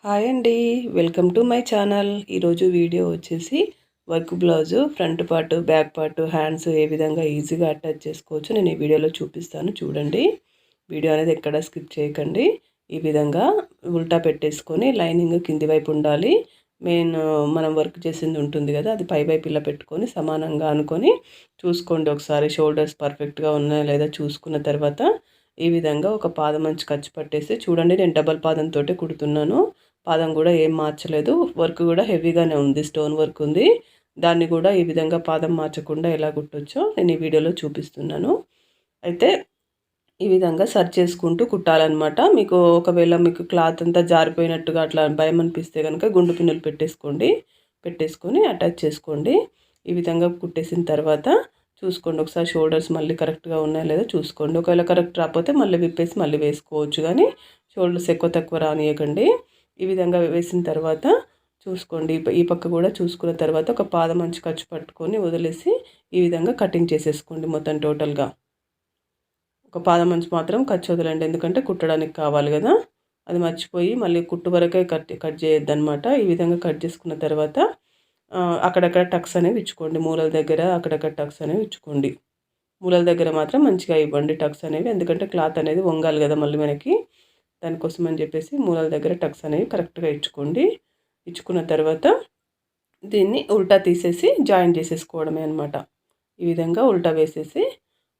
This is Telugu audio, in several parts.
హాయ్ అండి, వెల్కమ్ టు మై ఛానల్. ఈరోజు వీడియో వచ్చేసి work blouse front part, back part, hands ఏ విధంగా ఈజీగా అటాచ్ చేసుకోవచ్చు నేను ఈ వీడియోలో చూపిస్తాను. చూడండి, వీడియో అనేది ఎక్కడ స్కిప్ చేయకండి. ఈ విధంగా ఉల్టా పెట్టేసుకొని లైనింగ్ కింది వైపు ఉండాలి. మనం వర్క్ చేసింది ఉంటుంది కదా, అది పై వైపు ఇలా పెట్టుకొని సమానంగా అనుకొని చూసుకోండి. ఒకసారి షోల్డర్స్ పర్ఫెక్ట్గా ఉన్నాయా లేదా చూసుకున్న తర్వాత ఈ విధంగా ఒక పాదం మంచి ఖర్చు పట్టేసి చూడండి. నేను డబల్ పాదంతో కుడుతున్నాను. పాదం కూడా ఏం మార్చలేదు. వర్క్ కూడా హెవీగానే ఉంది, స్టోన్ వర్క్ ఉంది. దాన్ని కూడా ఈ విధంగా పాదం మార్చకుండా ఎలా కుట్టొచ్చో నేను ఈ వీడియోలో చూపిస్తున్నాను. అయితే ఈ విధంగా సర్చ్ చేసుకుంటూ కుట్టాలన్నమాట. ఒకవేళ మీకు క్లాత్ అంతా జారిపోయినట్టుగా అట్లా భయం అనిపిస్తే కనుక గుండు పిన్నులు పెట్టేసుకొని అటాచ్ చేసుకోండి. ఈ విధంగా కుట్టేసిన తర్వాత చూసుకోండి ఒకసారి షోల్డర్స్ మళ్ళీ కరెక్ట్గా ఉన్నాయా లేదా చూసుకోండి. ఒకవేళ కరెక్ట్ రాకపోతే మళ్ళీ విప్పేసి మళ్ళీ వేసుకోవచ్చు, కానీ షోల్డర్స్ ఎక్కువ తక్కువ రానియకండి. ఈ విధంగా వేసిన తర్వాత చూసుకోండి, ఈ పక్క కూడా చూసుకున్న తర్వాత ఒక పాదం మంచి ఖర్చు పట్టుకొని వదిలేసి ఈ విధంగా కటింగ్ చేసేసుకోండి. మొత్తం టోటల్గా ఒక పాదం మంచి మాత్రం ఖర్చు వదలండి, ఎందుకంటే కుట్టడానికి కావాలి కదా. అది మర్చిపోయి మళ్ళీ కుట్టు వరకే కట్ చేయొద్దనమాట. ఈ విధంగా కట్ చేసుకున్న తర్వాత అక్కడక్కడ టక్స్ అనేవి ఇచ్చుకోండి. మూలల దగ్గర అక్కడక్కడ టక్స్ అనేవి ఇచ్చుకోండి. మూలల దగ్గర మాత్రం మంచిగా ఇవ్వండి టక్స్ అనేవి, ఎందుకంటే క్లాత్ అనేది వంగాలి కదా మళ్ళీ మనకి. దానికోసం అని చెప్పేసి మూలల దగ్గర టక్స్ అనేవి కరెక్ట్గా ఇచ్చుకోండి. ఇచ్చుకున్న తర్వాత దీన్ని ఉల్టా తీసేసి జాయిన్ చేసేసుకోవడమే అనమాట. ఈ విధంగా ఉల్టా వేసేసి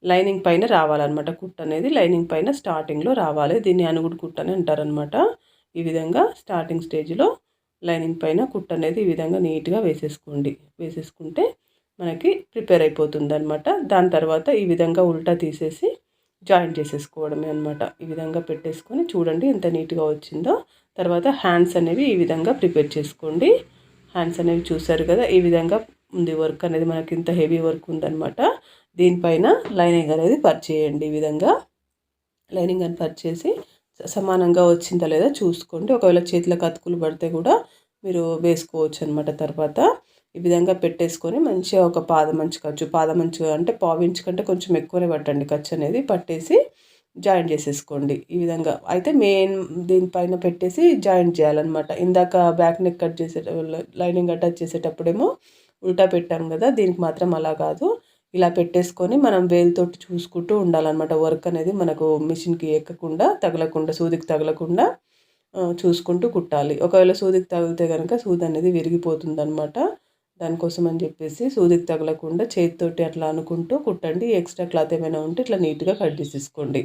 లైనింగ్ పైన రావాలన్నమాట. కుట్ అనేది లైనింగ్ పైన స్టార్టింగ్లో రావాలి. దీన్ని అనుగుడు కుట్ అని అంటారనమాట. ఈ విధంగా స్టార్టింగ్ స్టేజ్లో లైనింగ్ పైన కుట్ అనేది ఈ విధంగా నీట్గా వేసేసుకుంటే మనకి ప్రిపేర్ అయిపోతుంది అనమాట. దాని తర్వాత ఈ విధంగా ఉల్టా తీసేసి జాయిన్ చేసేసుకోవడమే అనమాట. ఈ విధంగా పెట్టేసుకొని చూడండి ఎంత నీట్గా వచ్చిందో. తర్వాత హ్యాండ్స్ అనేవి ఈ విధంగా ప్రిపేర్ చేసుకోండి. హ్యాండ్స్ అనేవి చూసారు కదా, ఈ విధంగా ఉంది వర్క్ అనేది. మనకి ఇంత హెవీ వర్క్ ఉందన్నమాట. దీనిపైన లైనింగ్ అనేది పరిచేయండి. ఈ విధంగా లైనింగ్ అని పరిచేసి సమానంగా వచ్చిందా లేదా చూసుకోండి. ఒకవేళ చేతిలో కతుకులు పడితే కూడా మీరు వేసుకోవచ్చు అనమాట. తర్వాత ఈ విధంగా పెట్టేసుకొని మంచిగా ఒక పాదమంచు అంటే పావించు కంటే కొంచెం ఎక్కువనే పట్టండి. ఖర్చు అనేది పట్టేసి జాయింట్ చేసేసుకోండి. ఈ విధంగా అయితే దీనిపైన పెట్టేసి జాయింట్ చేయాలన్నమాట. ఇందాక back neck cut lining attach చేసేటప్పుడేమో ఉల్టా పెట్టాం కదా, దీనికి మాత్రం అలా కాదు. ఇలా పెట్టేసుకొని మనం వేలుతోటి చూసుకుంటూ ఉండాలన్నమాట. వర్క్ అనేది మనకు మిషన్కి ఎక్కకుండా సూదికి తగలకుండా చూసుకుంటూ కుట్టాలి. ఒకవేళ సూదికి తగిలితే కనుక సూది అనేది విరిగిపోతుంది అనమాట. దానికోసం అని చెప్పేసి సూదికి తగలకుండా చేతితోటి అట్లా అనుకుంటూ కుట్టండి. ఎక్స్ట్రా క్లాత్ ఏమైనా ఉంటే ఇట్లా నీట్గా కట్ చేసేసుకోండి.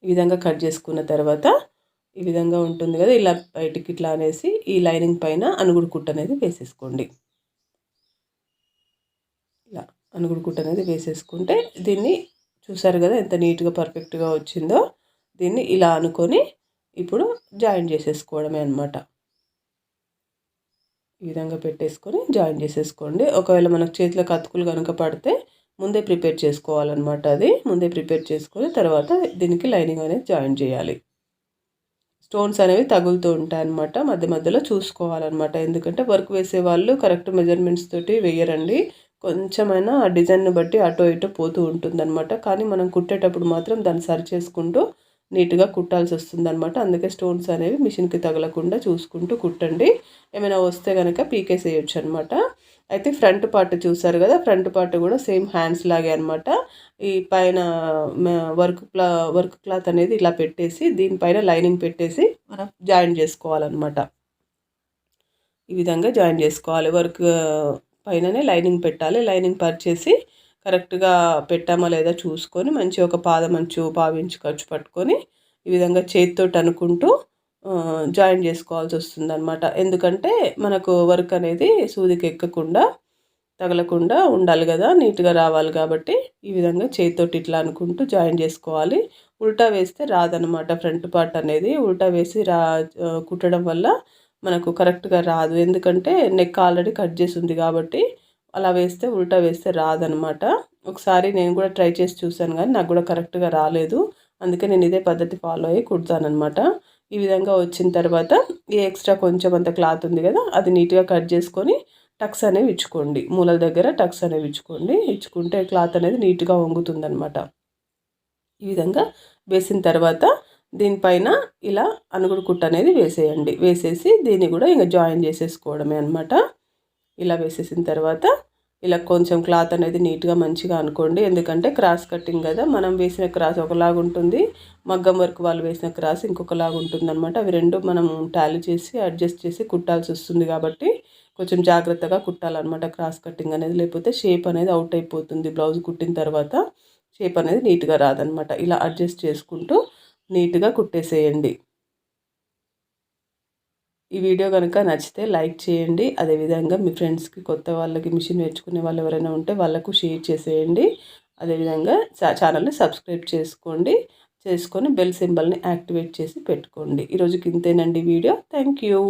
ఈ విధంగా కట్ చేసుకున్న తర్వాత ఈ విధంగా ఉంటుంది కదా, ఇలా బయటికి ఇట్లా అనేసి ఈ లైనింగ్ పైన అనుగుడు కుట్టు అనేది వేసేసుకోండి. ఇలా అనుగుడు కుట్టు అనేది వేసేసుకుంటే దీన్ని చూసారు కదా ఎంత నీట్గా పర్ఫెక్ట్గా వచ్చిందో. దీన్ని ఇలా అనుకొని ఇప్పుడు జాయిన్ చేసేసుకోవడమే అనమాట. ఈ విధంగా పెట్టేసుకొని జాయిన్ చేసేసుకోండి. ఒకవేళ మనకు చేతిలో కతుకులు కనుక పడితే ముందే ప్రిపేర్ చేసుకోవాలన్నమాట. అది ముందే ప్రిపేర్ చేసుకొని తర్వాత దీనికి లైనింగ్ అనేది జాయిన్ చేయాలి. స్టోన్స్ అనేవి తగులుతూ ఉంటాయి అన్నమాట. మధ్య మధ్యలో చూసుకోవాలన్నమాట. ఎందుకంటే వర్క్ వేసే వాళ్ళు కరెక్ట్ మెజర్మెంట్స్ తోటి వేయరండి. కొంచెమైనా ఆ డిజైన్ని బట్టి అటో ఇటో పోతూ ఉంటుందన్నమాట. కానీ మనం కుట్టేటప్పుడు మాత్రం దాన్ని సరి చేసుకుంటూ నీట్గా కుట్టాల్సి వస్తుందన్నమాట. అందుకే స్టోన్స్ అనేవి మిషన్కి తగలకుండా చూసుకుంటూ కుట్టండి. ఏమైనా వస్తే కనుక పీకేసేయచ్చు అనమాట. అయితే ఫ్రంట్ పార్ట్ చూసారు కదా, ఫ్రంట్ పార్ట్ కూడా సేమ్ హ్యాండ్స్ లాగే అనమాట. ఈ పైన వర్క్ క్లాత్ అనేది ఇలా పెట్టేసి దీనిపైన లైనింగ్ పెట్టేసి మనం జాయిన్ చేసుకోవాలన్నమాట. ఈ విధంగా జాయిన్ చేసుకోవాలి. వర్క్ పైననే లైనింగ్ పెట్టాలి. లైనింగ్ పరిచేసి కరెక్ట్గా పెట్టామా లేదా చూసుకొని మంచిగా ఒక పావించు ఖర్చు పట్టుకొని ఈ విధంగా చేతితోటి అనుకుంటూ జాయిన్ చేసుకోవాల్సి వస్తుంది అనమాట. ఎందుకంటే మనకు వర్క్ అనేది సూదికి ఎక్కకుండా తగలకుండా ఉండాలి కదా, నీట్గా రావాలి కాబట్టి ఈ విధంగా చేతితోటి ఇట్లా అనుకుంటూ జాయిన్ చేసుకోవాలి. ఉల్టా వేస్తే రాదనమాట. ఫ్రంట్ పార్ట్ అనేది ఉల్టా వేసి కుట్టడం వల్ల మనకు కరెక్ట్గా రాదు. ఎందుకంటే నెక్ ఆల్రెడీ కట్ చేసి ఉంది కాబట్టి అలా ఉల్టా వేస్తే రాదనమాట. ఒకసారి నేను కూడా ట్రై చేసి చూశాను, కానీ నాకు కూడా కరెక్ట్గా రాలేదు. అందుకే నేను ఇదే పద్ధతి ఫాలో అయ్యి కుడతానమాట. ఈ విధంగా వచ్చిన తర్వాత ఈ ఎక్స్ట్రా కొంచెం అంత క్లాత్ ఉంది కదా, అది నీట్గా కట్ చేసుకొని టక్స్ అనేవి ఇచ్చుకోండి. మూలల దగ్గర టక్స్ అనేవి ఇచ్చుకుంటే క్లాత్ అనేది నీట్గా వంగుతుందనమాట. ఈ విధంగా వేసిన తర్వాత దీనిపైన ఇలా అనుగుడు కుట్టు అనేది వేసేయండి. వేసేసి దీన్ని కూడా ఇంకా జాయిన్ చేసేసుకోవడమే అనమాట. ఇలా వేసేసిన తర్వాత ఇలా కొంచెం క్లాత్ అనేది నీట్గా మంచిగా అనుకోండి. ఎందుకంటే క్రాస్ కటింగ్ కదా, మనం వేసిన క్రాస్ ఒకలాగా ఉంటుంది, మగ్గం వర్క్ వాళ్ళు వేసిన క్రాస్ ఇంకొకలాగా ఉంటుంది అనమాట. అవి రెండు మనం టాలీ చేసి అడ్జస్ట్ చేసి కుట్టాల్సి వస్తుంది కాబట్టి కొంచెం జాగ్రత్తగా కుట్టాలన్నమాట క్రాస్ కటింగ్ అనేది. లేకపోతే షేప్ అనేది అవుట్ అయిపోతుంది. బ్లౌజ్ కుట్టిన తర్వాత షేప్ అనేది నీట్గా రాదనమాట. ఇలా అడ్జస్ట్ చేసుకుంటూ నీట్గా కుట్టేసేయండి. ఈ వీడియో కనుక నచ్చితే లైక్ చేయండి. అదేవిధంగా మీ ఫ్రెండ్స్కి, కొత్త వాళ్ళకి, మిషన్ నేర్చుకునే వాళ్ళు ఎవరైనా ఉంటే వాళ్ళకు షేర్ చేసేయండి. అదేవిధంగా ఛానల్ని సబ్స్క్రైబ్ చేసుకొని బెల్ సింబల్ని యాక్టివేట్ చేసి పెట్టుకోండి. ఈరోజుకి ఇంతేనండి వీడియో. Thank you.